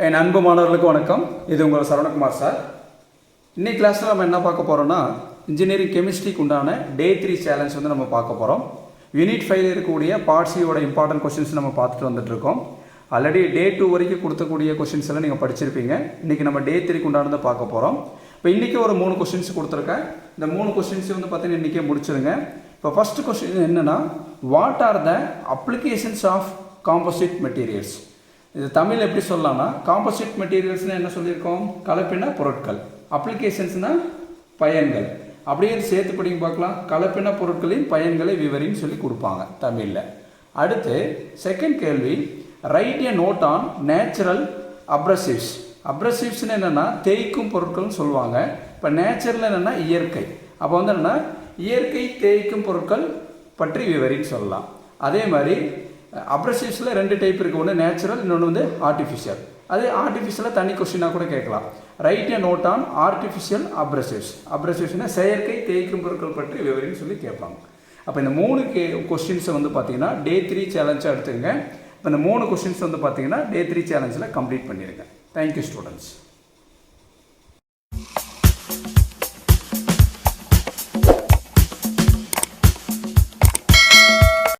என் அன்பு மாணவர்களுக்கு வணக்கம். இது உங்கள் சரவணகுமார் சார். இன்னைக்கு கிளாஸில் நம்ம என்ன பார்க்க போகிறோம்னா, இன்ஜினியரிங் கெமிஸ்ட்ரிக்கு உண்டான டே 3 சேலஞ்ச் வந்து நம்ம பார்க்க போகிறோம். யூனிட் 5 இருக்கக்கூடிய பார்ட் சியோட இம்பார்ட்டன்ட் கொஸ்டின்ஸ் நம்ம பார்த்துட்டு வந்துட்டுருக்கோம். ஆல்ரெடி டே 2 வரைக்கும் கொடுத்தக்கூடிய கொஸ்டின்ஸ் எல்லாம் நீங்கள் படிச்சிருப்பீங்க. இன்றைக்கி நம்ம டே 3க்கு உண்டானதை பார்க்க போகிறோம். இப்போ இன்றைக்கி ஒரு 3 கொஸ்டின்ஸ் கொடுத்துருக்கேன். இந்த 3 கொஸ்டின்ஸ் வந்து பார்த்தீங்கன்னா இன்றைக்கே முடிச்சிருங்க. இப்போ ஃபஸ்ட்டு கொஸ்டின் என்னென்னா, what are the applications of composite materials? இது தமிழ் எப்படி சொல்லலாம்னா, காம்போசிட் மெட்டீரியல்ஸ்னால் என்ன சொல்லியிருக்கோம்? கலப்பின பொருட்கள். அப்ளிகேஷன்ஸ்னால் பயன்கள். அப்படியே சேர்த்து படிங்க பார்க்கலாம். கலப்பின பொருட்களின் பயன்களை விவரின்னு சொல்லி கொடுப்பாங்க தமிழில். அடுத்து செகண்ட் கேள்வி, write a note on natural abrasives. அப்ரசிவ்ஸ்னு என்னென்னா தேய்க்கும் பொருட்கள்னு சொல்லுவாங்க. இப்போ நேச்சுரல் என்னென்னா இயற்கை. அப்போ வந்து என்னென்னா இயற்கை தேய்க்கும் பொருட்கள் பற்றி விவரின்னு சொல்லலாம். அதே மாதிரி அப்ரசிவ்ஸில் 2 டைப் இருக்குது. ஒன்று நேச்சுரல், இன்னொன்று வந்து ஆர்டிஃபிஷியல். அது ஆர்டிஃபிஷியலாக தனி கொஸ்டினாக கூட கேட்கலாம். Write a note on artificial abrasives. அப்ரசிவ்ஸ்னால் செயற்கை தேய்க்கும் பொருட்கள் பற்றி விவரின்னு சொல்லி கேட்பாங்க. அப்போ இந்த 3 கொஸ்டின்ஸை வந்து பார்த்தீங்கன்னா டே 3 சேலஞ்சாக எடுத்துக்கங்க. இப்போ இந்த 3 கொஸ்டின்ஸ் வந்து பார்த்தீங்கன்னா டே 3 சேலஞ்சில் கம்ப்ளீட் பண்ணிடுங்க. Thank you students.